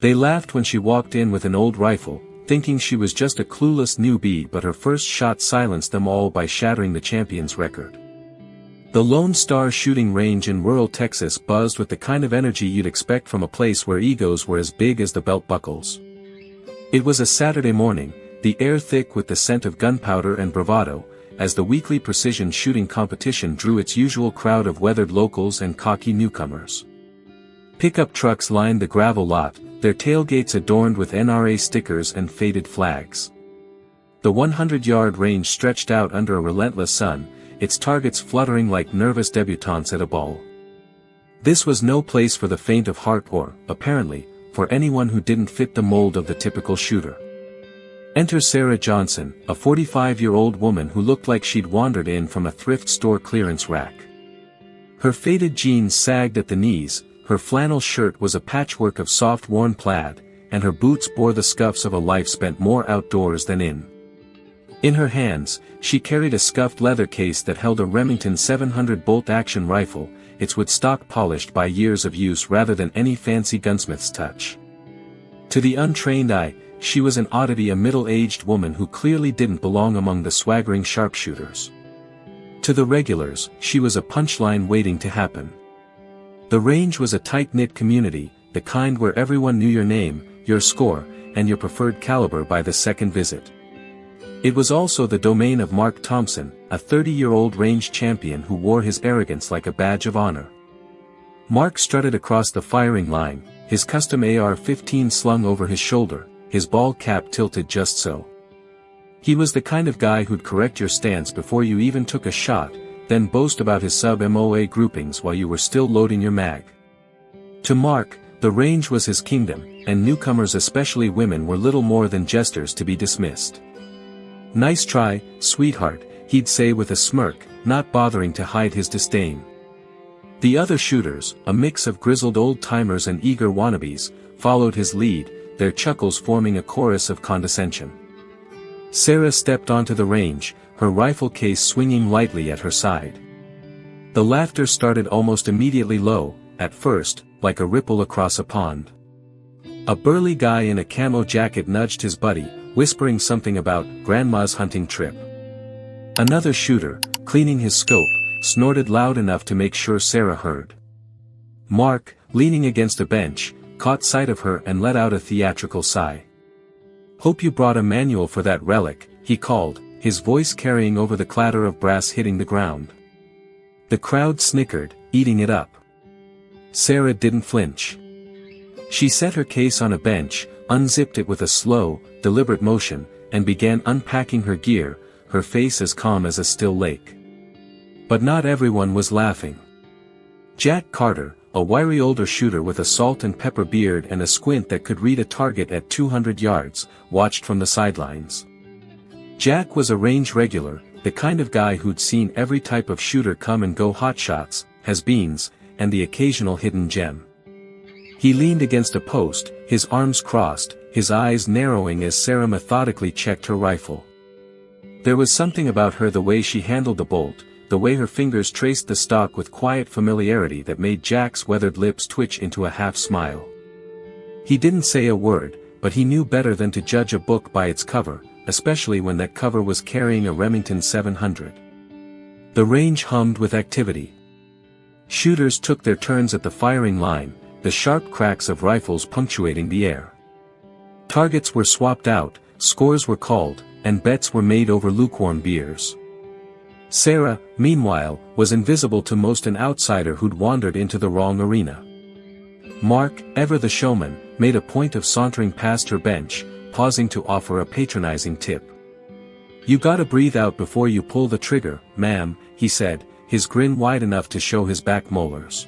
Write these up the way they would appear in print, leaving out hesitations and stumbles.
They laughed when she walked in with an old rifle, thinking she was just a clueless newbie, but her first shot silenced them all by shattering the champion's record. The Lone Star shooting range in rural Texas buzzed with the kind of energy you'd expect from a place where egos were as big as the belt buckles. It was a Saturday morning, the air thick with the scent of gunpowder and bravado, as the weekly precision shooting competition drew its usual crowd of weathered locals and cocky newcomers. Pickup trucks lined the gravel lot, their tailgates adorned with NRA stickers and faded flags. The 100-yard range stretched out under a relentless sun, its targets fluttering like nervous debutantes at a ball. This was no place for the faint of heart or, apparently, for anyone who didn't fit the mold of the typical shooter. Enter Sarah Johnson, a 45-year-old woman who looked like she'd wandered in from a thrift store clearance rack. Her faded jeans sagged at the knees, her flannel shirt was a patchwork of soft worn plaid, and her boots bore the scuffs of a life spent more outdoors than in. In her hands, she carried a scuffed leather case that held a Remington 700 bolt-action rifle, its wood stock polished by years of use rather than any fancy gunsmith's touch. To the untrained eye, she was an oddity, a middle-aged woman who clearly didn't belong among the swaggering sharpshooters. To the regulars, she was a punchline waiting to happen. The range was a tight-knit community, the kind where everyone knew your name, your score, and your preferred caliber by the second visit. It was also the domain of Mark Thompson, a 30-year-old range champion who wore his arrogance like a badge of honor. Mark strutted across the firing line, his custom AR-15 slung over his shoulder, his ball cap tilted just so. He was the kind of guy who'd correct your stance before you even took a shot, then boast about his sub-MOA groupings while you were still loading your mag. To Mark, the range was his kingdom, and newcomers, especially women, were little more than jesters to be dismissed. "Nice try, sweetheart," he'd say with a smirk, not bothering to hide his disdain. The other shooters, a mix of grizzled old-timers and eager wannabes, followed his lead, their chuckles forming a chorus of condescension. Sarah stepped onto the range, her rifle case swinging lightly at her side. The laughter started almost immediately, low, at first, like a ripple across a pond. A burly guy in a camo jacket nudged his buddy, whispering something about grandma's hunting trip. Another shooter, cleaning his scope, snorted loud enough to make sure Sarah heard. Mark, leaning against a bench, caught sight of her and let out a theatrical sigh. "Hope you brought a manual for that relic," he called, his voice carrying over the clatter of brass hitting the ground. The crowd snickered, eating it up. Sarah didn't flinch. She set her case on a bench, unzipped it with a slow, deliberate motion, and began unpacking her gear, her face as calm as a still lake. But not everyone was laughing. Jack Carter, a wiry older shooter with a salt and pepper beard and a squint that could read a target at 200 yards, watched from the sidelines. Jack was a range regular, the kind of guy who'd seen every type of shooter come and go: hotshots, has-beens, and the occasional hidden gem. He leaned against a post, his arms crossed, his eyes narrowing as Sarah methodically checked her rifle. There was something about her, the way she handled the bolt, the way her fingers traced the stock with quiet familiarity, that made Jack's weathered lips twitch into a half-smile. He didn't say a word, but he knew better than to judge a book by its cover, especially when that cover was carrying a Remington 700. The range hummed with activity. Shooters took their turns at the firing line, the sharp cracks of rifles punctuating the air. Targets were swapped out, scores were called, and bets were made over lukewarm beers. Sarah, meanwhile, was invisible to most, an outsider who'd wandered into the wrong arena. Mark, ever the showman, made a point of sauntering past her bench, pausing to offer a patronizing tip. "You gotta breathe out before you pull the trigger, ma'am," he said, his grin wide enough to show his back molars.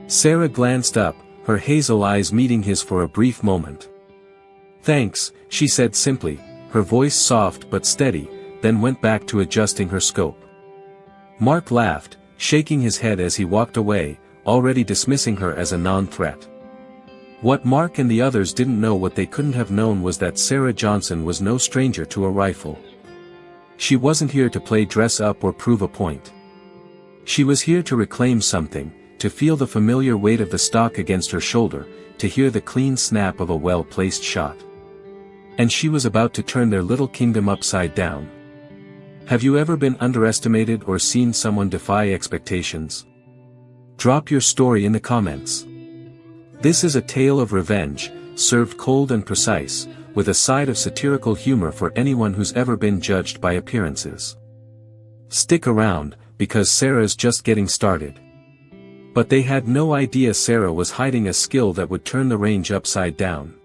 Sarah glanced up, her hazel eyes meeting his for a brief moment. "Thanks," she said simply, her voice soft but steady, then went back to adjusting her scope. Mark laughed, shaking his head as he walked away, already dismissing her as a non-threat. What Mark and the others didn't know, what they couldn't have known, was that Sarah Johnson was no stranger to a rifle. She wasn't here to play dress up or prove a point. She was here to reclaim something, to feel the familiar weight of the stock against her shoulder, to hear the clean snap of a well-placed shot. And she was about to turn their little kingdom upside down. Have you ever been underestimated or seen someone defy expectations? Drop your story in the comments. This is a tale of revenge, served cold and precise, with a side of satirical humor for anyone who's ever been judged by appearances. Stick around, because Sarah's just getting started. But they had no idea Sarah was hiding a skill that would turn the range upside down.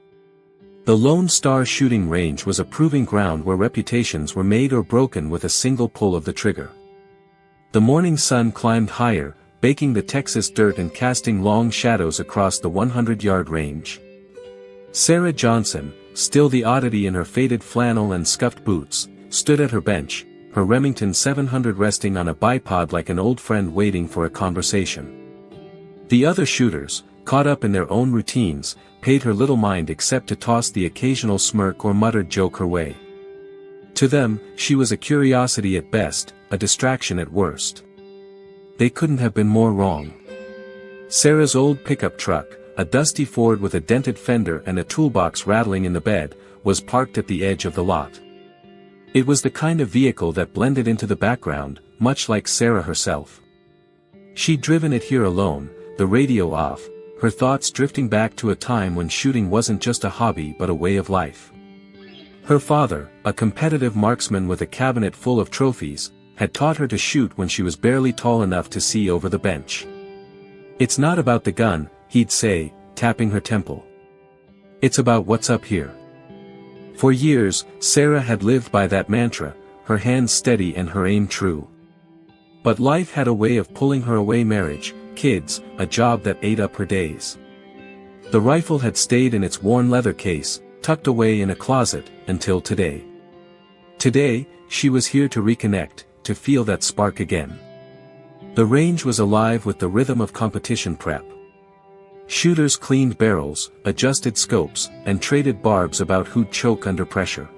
The Lone Star shooting range was a proving ground where reputations were made or broken with a single pull of the trigger. The morning sun climbed higher, baking the Texas dirt and casting long shadows across the 100-yard range. Sarah Johnson, still the oddity in her faded flannel and scuffed boots, stood at her bench, her Remington 700 resting on a bipod like an old friend waiting for a conversation. The other shooters, caught up in their own routines, paid her little mind except to toss the occasional smirk or muttered joke her way. To them, she was a curiosity at best, a distraction at worst. They couldn't have been more wrong. Sarah's old pickup truck, a dusty Ford with a dented fender and a toolbox rattling in the bed, was parked at the edge of the lot. It was the kind of vehicle that blended into the background, much like Sarah herself. She'd driven it here alone, the radio off, her thoughts drifting back to a time when shooting wasn't just a hobby but a way of life. Her father, a competitive marksman with a cabinet full of trophies, had taught her to shoot when she was barely tall enough to see over the bench. "It's not about the gun," he'd say, tapping her temple. "It's about what's up here." For years, Sarah had lived by that mantra, her hands steady and her aim true. But life had a way of pulling her away: marriage, kids, a job that ate up her days. The rifle had stayed in its worn leather case, tucked away in a closet, until today. Today, she was here to reconnect, to feel that spark again. The range was alive with the rhythm of competition prep. Shooters cleaned barrels, adjusted scopes, and traded barbs about who'd choke under pressure.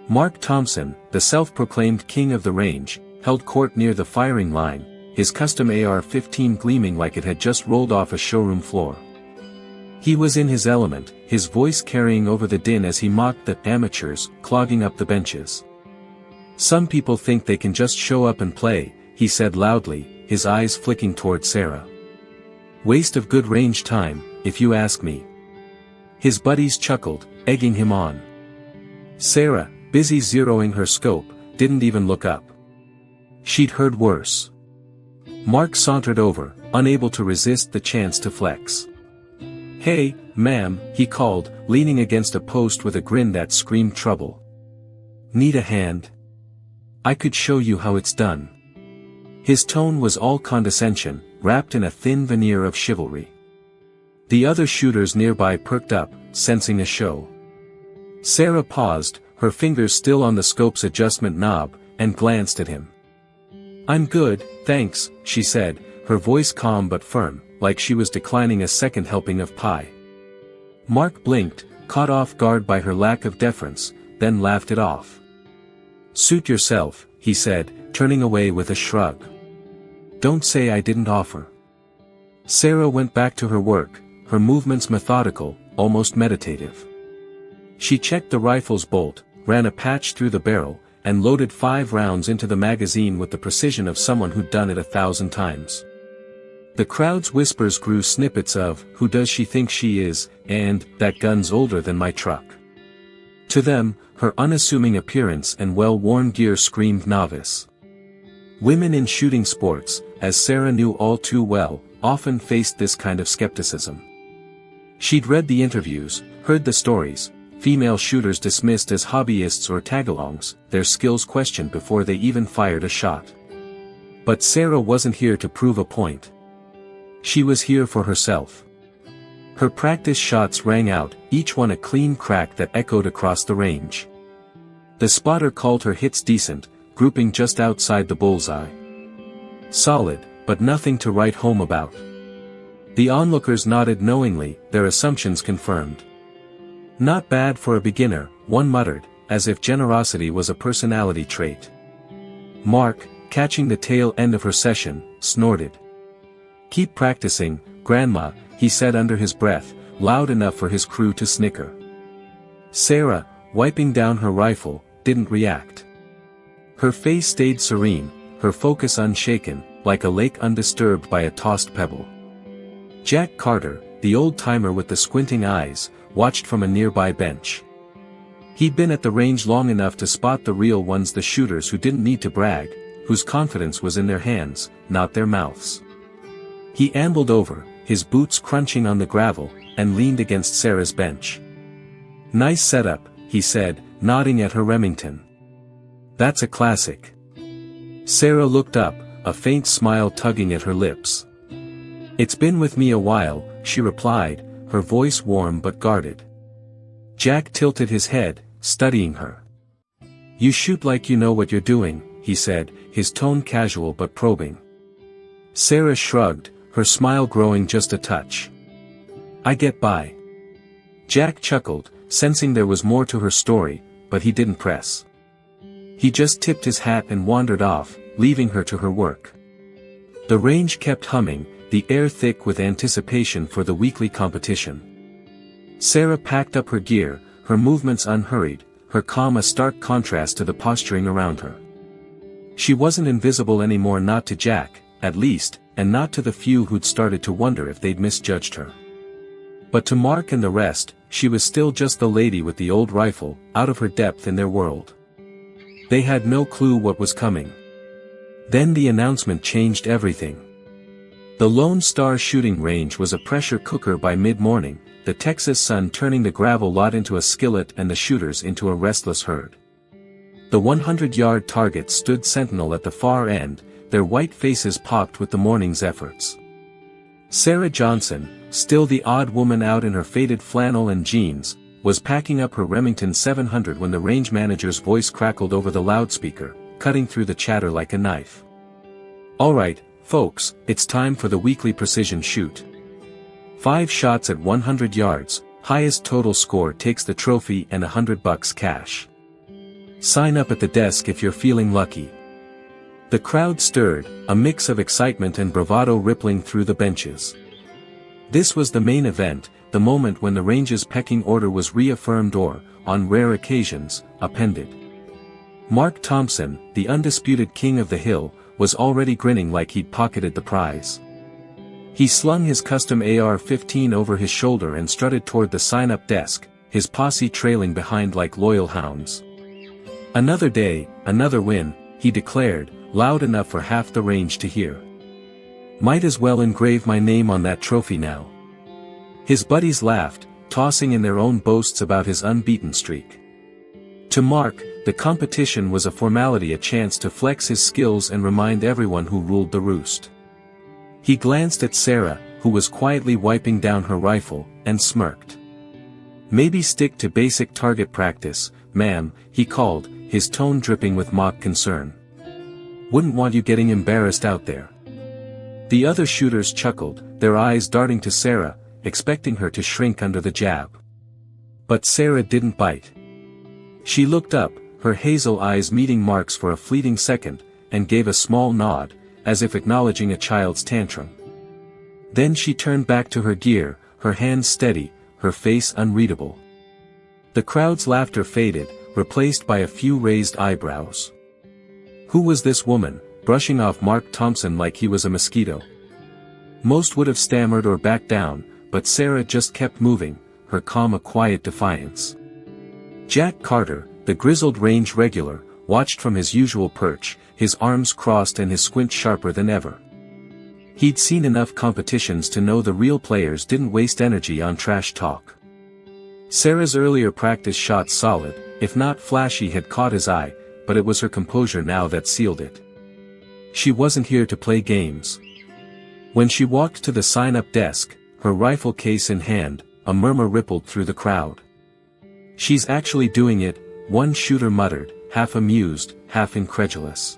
Mark Thompson, the self-proclaimed king of the range, held court near the firing line, his custom AR-15 gleaming like it had just rolled off a showroom floor. He was in his element, his voice carrying over the din as he mocked the amateurs, clogging up the benches. "Some people think they can just show up and play," he said loudly, his eyes flicking toward Sarah. "Waste of good range time, if you ask me." His buddies chuckled, egging him on. Sarah, busy zeroing her scope, didn't even look up. She'd heard worse. Mark sauntered over, unable to resist the chance to flex. "Hey, ma'am," he called, leaning against a post with a grin that screamed trouble. "Need a hand? I could show you how it's done." His tone was all condescension, wrapped in a thin veneer of chivalry. The other shooters nearby perked up, sensing a show. Sarah paused, her fingers still on the scope's adjustment knob, and glanced at him. "I'm good, thanks," she said, her voice calm but firm, like she was declining a second helping of pie. Mark blinked, caught off guard by her lack of deference, then laughed it off. "Suit yourself," he said, turning away with a shrug. "Don't say I didn't offer." Sarah went back to her work, her movements methodical, almost meditative. She checked the rifle's bolt, ran a patch through the barrel, and loaded 5 rounds into the magazine with the precision of someone who'd done it 1,000 times. The crowd's whispers grew snippets of, "Who does she think she is?" and, "That gun's older than my truck." To them, her unassuming appearance and well-worn gear screamed novice. Women in shooting sports, as Sarah knew all too well, often faced this kind of skepticism. She'd read the interviews, heard the stories, female shooters dismissed as hobbyists or tagalongs, their skills questioned before they even fired a shot. But Sarah wasn't here to prove a point. She was here for herself. Her practice shots rang out, each one a clean crack that echoed across the range. The spotter called her hits decent, grouping just outside the bullseye. Solid, but nothing to write home about. The onlookers nodded knowingly, their assumptions confirmed. "Not bad for a beginner," one muttered, as if generosity was a personality trait. Mark, catching the tail end of her session, snorted. "Keep practicing, Grandma," he said under his breath, loud enough for his crew to snicker. Sarah, wiping down her rifle, didn't react. Her face stayed serene, her focus unshaken, like a lake undisturbed by a tossed pebble. Jack Carter, the old-timer with the squinting eyes, watched from a nearby bench. He'd been at the range long enough to spot the real ones, the shooters who didn't need to brag, whose confidence was in their hands, not their mouths. He ambled over, his boots crunching on the gravel, and leaned against Sarah's bench. "Nice setup," he said, nodding at her Remington. "That's a classic." Sarah looked up, a faint smile tugging at her lips. "It's been with me a while," she replied, her voice warm but guarded. Jack tilted his head, studying her. "You shoot like you know what you're doing," he said, his tone casual but probing. Sarah shrugged, her smile growing just a touch. "I get by." Jack chuckled, sensing there was more to her story, but he didn't press. He just tipped his hat and wandered off, leaving her to her work. The range kept humming, the air thick with anticipation for the weekly competition. Sarah packed up her gear, her movements unhurried, her calm a stark contrast to the posturing around her. She wasn't invisible anymore, not to Jack, at least, and not to the few who'd started to wonder if they'd misjudged her. But to Mark and the rest, she was still just the lady with the old rifle, out of her depth in their world. They had no clue what was coming. Then the announcement changed everything. The Lone Star shooting range was a pressure cooker by mid-morning, the Texas sun turning the gravel lot into a skillet and the shooters into a restless herd. The 100-yard targets stood sentinel at the far end, their white faces popped with the morning's efforts. Sarah Johnson, still the odd woman out in her faded flannel and jeans, was packing up her Remington 700 when the range manager's voice crackled over the loudspeaker, cutting through the chatter like a knife. "All right, folks, it's time for the weekly precision shoot. 5 shots at 100 yards, highest total score takes the trophy and $100 cash. Sign up at the desk if you're feeling lucky." The crowd stirred, a mix of excitement and bravado rippling through the benches. This was the main event, the moment when the range's pecking order was reaffirmed or, on rare occasions, appended. Mark Thompson, the undisputed king of the hill, was already grinning like he'd pocketed the prize. He slung his custom AR-15 over his shoulder and strutted toward the sign-up desk, his posse trailing behind like loyal hounds. "Another day, another win," he declared, loud enough for half the range to hear. "Might as well engrave my name on that trophy now." His buddies laughed, tossing in their own boasts about his unbeaten streak. To Mark, the competition was a formality, a chance to flex his skills and remind everyone who ruled the roost. He glanced at Sarah, who was quietly wiping down her rifle, and smirked. "Maybe stick to basic target practice, ma'am," he called, his tone dripping with mock concern. "Wouldn't want you getting embarrassed out there." The other shooters chuckled, their eyes darting to Sarah, expecting her to shrink under the jab. But Sarah didn't bite. She looked up, her hazel eyes meeting Mark's for a fleeting second, and gave a small nod, as if acknowledging a child's tantrum. Then she turned back to her gear, her hands steady, her face unreadable. The crowd's laughter faded, replaced by a few raised eyebrows. Who was this woman, brushing off Mark Thompson like he was a mosquito? Most would have stammered or backed down, but Sarah just kept moving, her calm a quiet defiance. Jack Carter, the grizzled range regular, watched from his usual perch, his arms crossed and his squint sharper than ever. He'd seen enough competitions to know the real players didn't waste energy on trash talk. Sarah's earlier practice shots solid, if not flashy, had caught his eye, but it was her composure now that sealed it. She wasn't here to play games. When she walked to the sign-up desk, her rifle case in hand, a murmur rippled through the crowd. "She's actually doing it," one shooter muttered, half amused, half incredulous.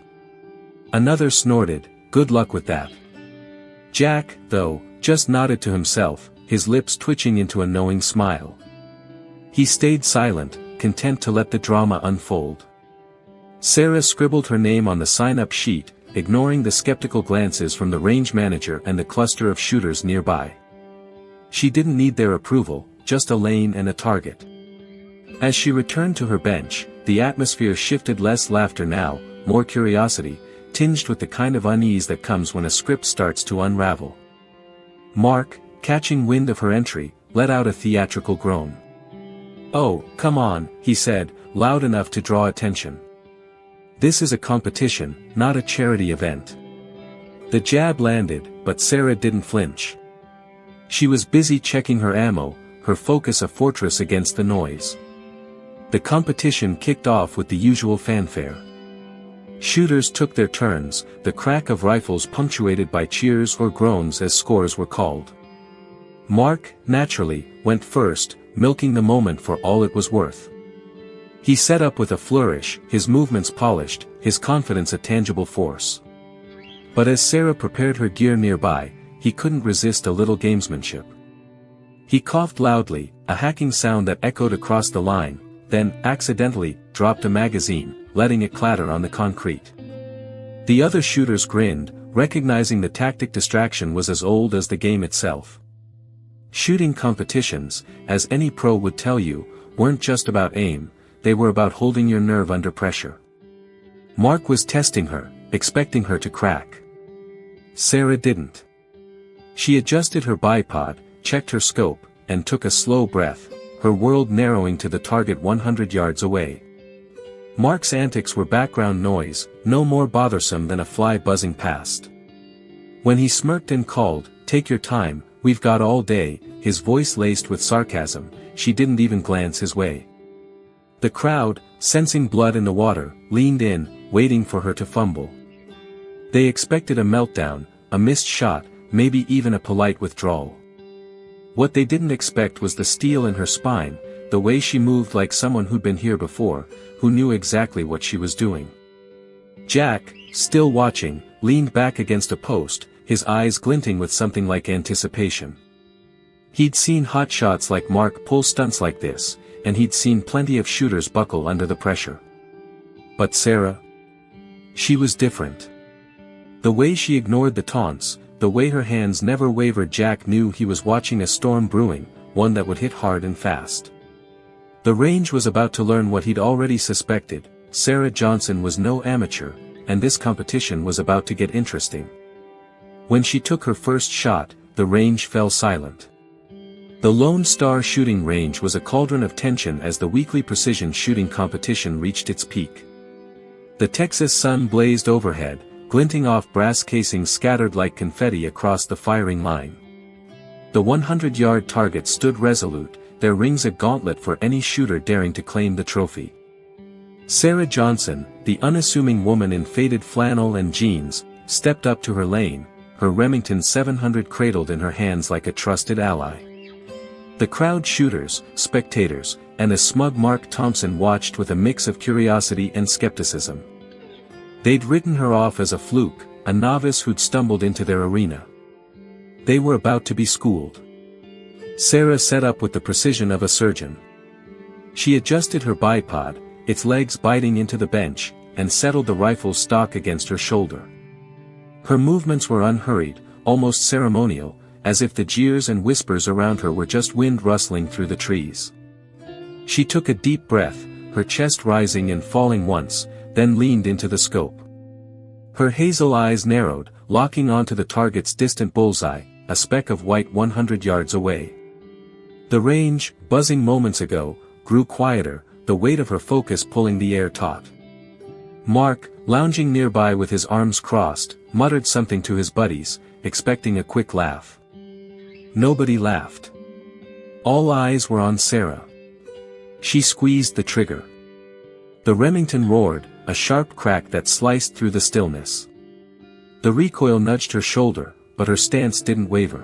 Another snorted, "Good luck with that." Jack, though, just nodded to himself, his lips twitching into a knowing smile. He stayed silent, content to let the drama unfold. Sarah scribbled her name on the sign-up sheet, ignoring the skeptical glances from the range manager and the cluster of shooters nearby. She didn't need their approval, just a lane and a target. As she returned to her bench, the atmosphere shifted, less laughter now, more curiosity, tinged with the kind of unease that comes when a script starts to unravel. Mark, catching wind of her entry, let out a theatrical groan. "Oh, come on," he said, loud enough to draw attention. "This is a competition, not a charity event." The jab landed, but Sarah didn't flinch. She was busy checking her ammo, her focus a fortress against the noise. The competition kicked off with the usual fanfare. Shooters took their turns, the crack of rifles punctuated by cheers or groans as scores were called. Mark, naturally, went first, milking the moment for all it was worth. He set up with a flourish, his movements polished, his confidence a tangible force. But as Sarah prepared her gear nearby, he couldn't resist a little gamesmanship. He coughed loudly, a hacking sound that echoed across the line, then, accidentally, dropped a magazine, letting it clatter on the concrete. The other shooters grinned, recognizing the tactic. Distraction was as old as the game itself. Shooting competitions, as any pro would tell you, weren't just about aim, they were about holding your nerve under pressure. Mark was testing her, expecting her to crack. Sarah didn't. She adjusted her bipod, checked her scope, and took a slow breath, her world narrowing to the target 100 yards away. Mark's antics were background noise, no more bothersome than a fly buzzing past. When he smirked and called, "Take your time, we've got all day," his voice laced with sarcasm, she didn't even glance his way. The crowd, sensing blood in the water, leaned in, waiting for her to fumble. They expected a meltdown, a missed shot, maybe even a polite withdrawal. What they didn't expect was the steel in her spine, the way she moved like someone who'd been here before, who knew exactly what she was doing. Jack, still watching, leaned back against a post, his eyes glinting with something like anticipation. He'd seen hotshots like Mark pull stunts like this, and he'd seen plenty of shooters buckle under the pressure. But Sarah? She was different. The way she ignored the taunts, the way her hands never wavered. Jack knew he was watching a storm brewing, one that would hit hard and fast. The range was about to learn what he'd already suspected: Sarah Johnson was no amateur, and this competition was about to get interesting. When she took her first shot, the range fell silent. The Lone Star shooting range was a cauldron of tension as the weekly precision shooting competition reached its peak. The Texas sun blazed overhead, glinting off brass casings scattered like confetti across the firing line. The 100-yard targets stood resolute, their rings a gauntlet for any shooter daring to claim the trophy. Sarah Johnson, the unassuming woman in faded flannel and jeans, stepped up to her lane, her Remington 700 cradled in her hands like a trusted ally. The crowd, shooters, spectators, and a smug Mark Thompson watched with a mix of curiosity and skepticism. They'd written her off as a fluke, a novice who'd stumbled into their arena. They were about to be schooled. Sarah set up with the precision of a surgeon. She adjusted her bipod, its legs biting into the bench, and settled the rifle's stock against her shoulder. Her movements were unhurried, almost ceremonial, as if the jeers and whispers around her were just wind rustling through the trees. She took a deep breath, her chest rising and falling once, then leaned into the scope. Her hazel eyes narrowed, locking onto the target's distant bullseye, a speck of white 100 yards away. The range, buzzing moments ago, grew quieter, the weight of her focus pulling the air taut. Mark, lounging nearby with his arms crossed, muttered something to his buddies, expecting a quick laugh. Nobody laughed. All eyes were on Sarah. She squeezed the trigger. The Remington roared, a sharp crack that sliced through the stillness. The recoil nudged her shoulder, but her stance didn't waver.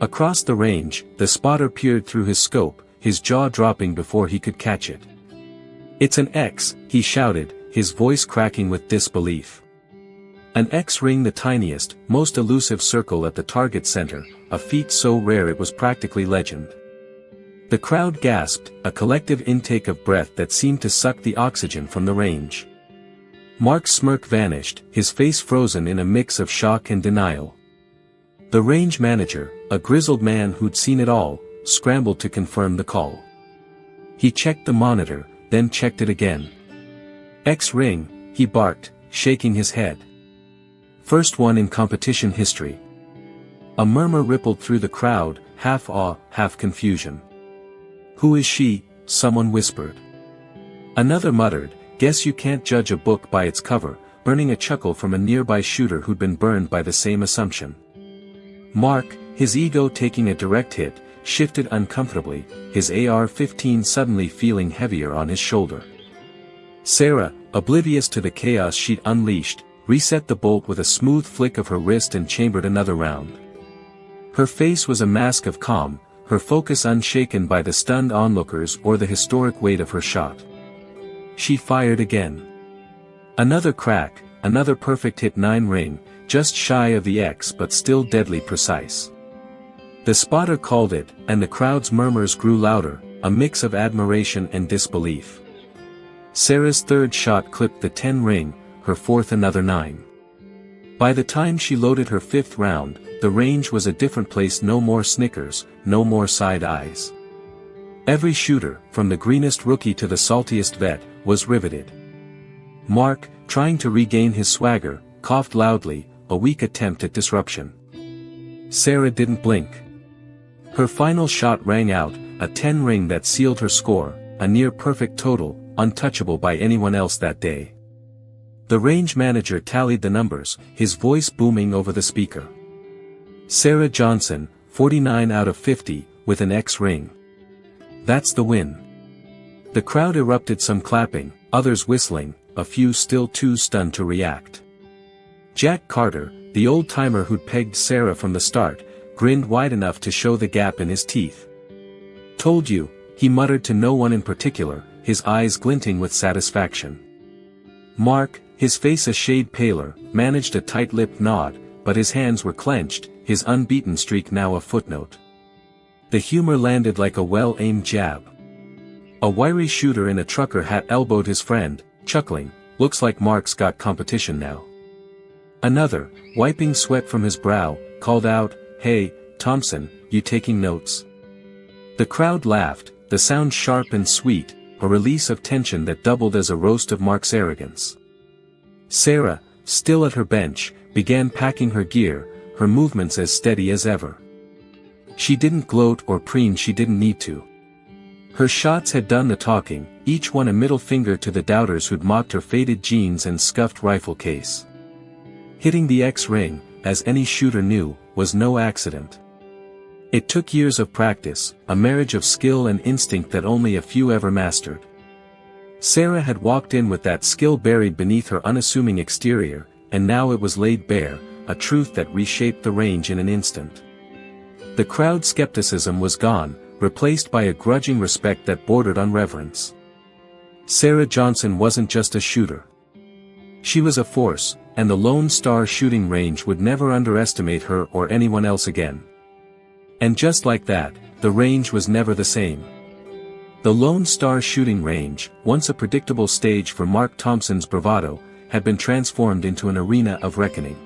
Across the range, the spotter peered through his scope, his jaw dropping before he could catch it. "It's an X," he shouted, his voice cracking with disbelief. An X ring, the tiniest, most elusive circle at the target center, a feat so rare it was practically legend. The crowd gasped, a collective intake of breath that seemed to suck the oxygen from the range. Mark's smirk vanished, his face frozen in a mix of shock and denial. The range manager, a grizzled man who'd seen it all, scrambled to confirm the call. He checked the monitor, then checked it again. X ring, he barked, shaking his head. First one in competition history. A murmur rippled through the crowd, half awe, half confusion. Who is she? Someone whispered. Another muttered, guess you can't judge a book by its cover, burning a chuckle from a nearby shooter who'd been burned by the same assumption. Mark, his ego taking a direct hit, shifted uncomfortably, his AR-15 suddenly feeling heavier on his shoulder. Sarah, oblivious to the chaos she'd unleashed, reset the bolt with a smooth flick of her wrist and chambered another round. Her face was a mask of calm, her focus unshaken by the stunned onlookers or the historic weight of her shot. She fired again. Another crack, another perfect hit 9 ring, just shy of the X but still deadly precise. The spotter called it, and the crowd's murmurs grew louder, a mix of admiration and disbelief. Sarah's third shot clipped the 10 ring, her fourth another 9. By the time she loaded her fifth round, the range was a different place. No more snickers, no more side eyes. Every shooter, from the greenest rookie to the saltiest vet, was riveted. Mark, trying to regain his swagger, coughed loudly, a weak attempt at disruption. Sarah didn't blink. Her final shot rang out, a 10 ring that sealed her score, a near-perfect total, untouchable by anyone else that day. The range manager tallied the numbers, his voice booming over the speaker. Sarah Johnson, 49 out of 50, with an X ring. That's the win. The crowd erupted, some clapping, others whistling, a few still too stunned to react. Jack Carter, the old-timer who'd pegged Sarah from the start, grinned wide enough to show the gap in his teeth. Told you, he muttered to no one in particular, his eyes glinting with satisfaction. Mark, his face a shade paler, managed a tight-lipped nod, but his hands were clenched, his unbeaten streak now a footnote. The humor landed like a well-aimed jab. A wiry shooter in a trucker hat elbowed his friend, chuckling, looks like Mark's got competition now. Another, wiping sweat from his brow, called out, hey, Thompson, you taking notes? The crowd laughed, the sound sharp and sweet, a release of tension that doubled as a roast of Mark's arrogance. Sarah, still at her bench, began packing her gear, her movements as steady as ever. She didn't gloat or preen, she didn't need to. Her shots had done the talking, each one a middle finger to the doubters who'd mocked her faded jeans and scuffed rifle case. Hitting the X ring, as any shooter knew, was no accident. It took years of practice, a marriage of skill and instinct that only a few ever mastered. Sarah had walked in with that skill buried beneath her unassuming exterior, and now it was laid bare, a truth that reshaped the range in an instant. The crowd's skepticism was gone, replaced by a grudging respect that bordered on reverence. Sarah Johnson wasn't just a shooter. She was a force, and the Lone Star shooting range would never underestimate her or anyone else again. And just like that, the range was never the same. The Lone Star shooting range, once a predictable stage for Mark Thompson's bravado, had been transformed into an arena of reckoning.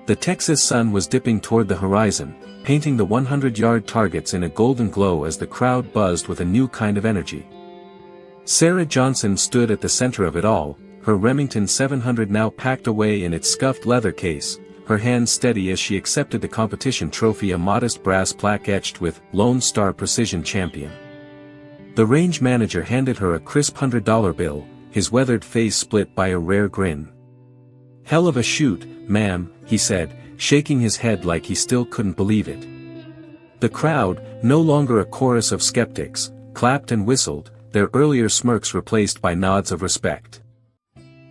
The Texas sun was dipping toward the horizon, painting the 100-yard targets in a golden glow as the crowd buzzed with a new kind of energy. Sarah Johnson stood at the center of it all, her Remington 700 now packed away in its scuffed leather case, her hands steady as she accepted the competition trophy, a modest brass plaque etched with Lone Star Precision Champion. The range manager handed her a crisp $100 bill, his weathered face split by a rare grin. Hell of a shoot, ma'am, he said, shaking his head like he still couldn't believe it. The crowd, no longer a chorus of skeptics, clapped and whistled, their earlier smirks replaced by nods of respect.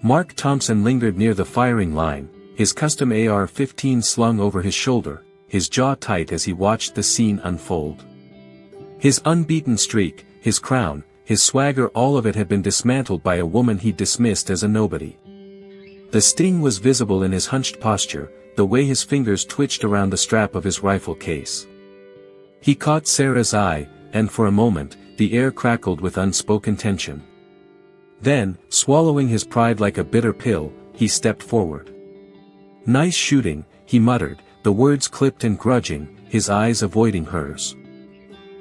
Mark Thompson lingered near the firing line, his custom AR-15 slung over his shoulder, his jaw tight as he watched the scene unfold. His unbeaten streak, his crown, his swagger, all of it had been dismantled by a woman he dismissed as a nobody. The sting was visible in his hunched posture, the way his fingers twitched around the strap of his rifle case. He caught Sarah's eye, and for a moment, the air crackled with unspoken tension. Then, swallowing his pride like a bitter pill, he stepped forward. "Nice shooting," he muttered, the words clipped and grudging, his eyes avoiding hers.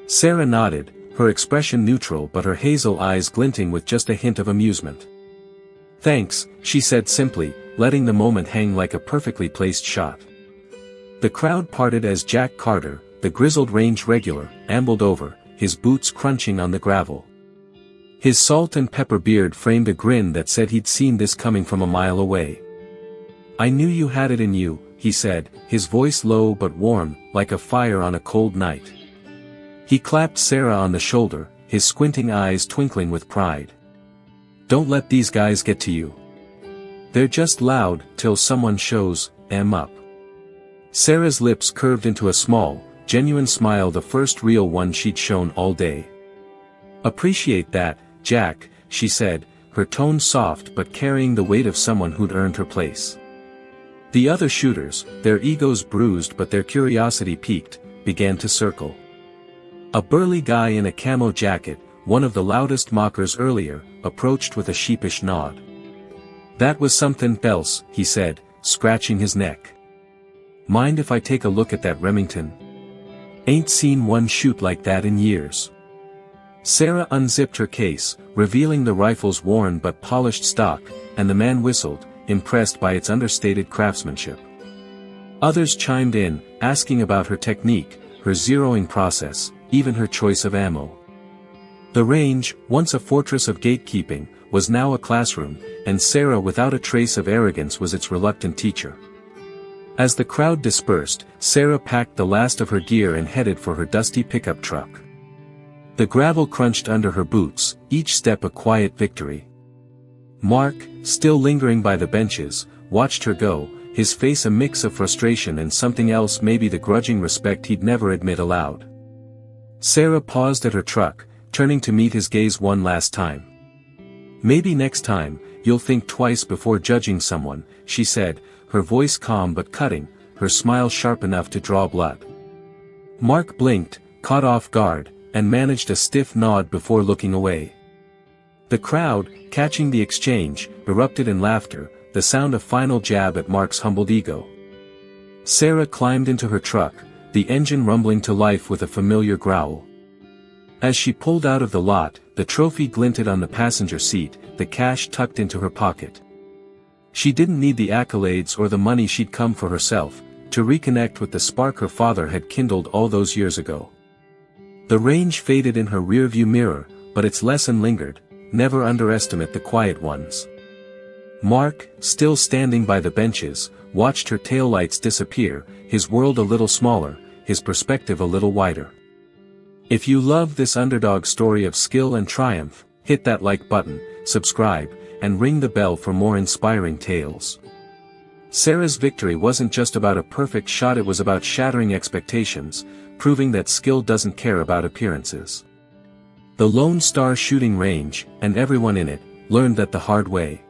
Sarah nodded, her expression neutral but her hazel eyes glinting with just a hint of amusement. "Thanks," she said simply, letting the moment hang like a perfectly placed shot. The crowd parted as Jack Carter, the grizzled range regular, ambled over, his boots crunching on the gravel. His salt and pepper beard framed a grin that said he'd seen this coming from a mile away. "I knew you had it in you," he said, his voice low but warm, like a fire on a cold night. He clapped Sarah on the shoulder, his squinting eyes twinkling with pride. "Don't let these guys get to you. They're just loud till someone shows 'em up." Sarah's lips curved into a small, genuine smile, the first real one she'd shown all day. "Appreciate that, Jack," she said, her tone soft but carrying the weight of someone who'd earned her place. The other shooters, their egos bruised but their curiosity piqued, began to circle. A burly guy in a camo jacket, one of the loudest mockers earlier, approached with a sheepish nod. "That was something else," he said, scratching his neck. "Mind if I take a look at that Remington? Ain't seen one shoot like that in years." Sarah unzipped her case, revealing the rifle's worn but polished stock, and the man whistled, impressed by its understated craftsmanship. Others chimed in, asking about her technique, her zeroing process, even her choice of ammo. The range, once a fortress of gatekeeping, was now a classroom, and Sarah without a trace of arrogance was its reluctant teacher. As the crowd dispersed, Sarah packed the last of her gear and headed for her dusty pickup truck. The gravel crunched under her boots, each step a quiet victory. Mark, still lingering by the benches, watched her go, his face a mix of frustration and something else, maybe the grudging respect he'd never admit aloud. Sarah paused at her truck, turning to meet his gaze one last time. "Maybe next time, you'll think twice before judging someone," she said, her voice calm but cutting, her smile sharp enough to draw blood. Mark blinked, caught off guard, and managed a stiff nod before looking away. The crowd, catching the exchange, erupted in laughter, the sound a final jab at Mark's humbled ego. Sarah climbed into her truck, the engine rumbling to life with a familiar growl. As she pulled out of the lot, the trophy glinted on the passenger seat, the cash tucked into her pocket. She didn't need the accolades or the money she'd come for herself, to reconnect with the spark her father had kindled all those years ago. The range faded in her rearview mirror, but its lesson lingered: never underestimate the quiet ones. Mark, still standing by the benches, watched her taillights disappear, his world a little smaller, his perspective a little wider. If you love this underdog story of skill and triumph, hit that like button, subscribe, and ring the bell for more inspiring tales. Sarah's victory wasn't just about a perfect shot, it was about shattering expectations, proving that skill doesn't care about appearances. The Lone Star shooting range, and everyone in it, learned that the hard way.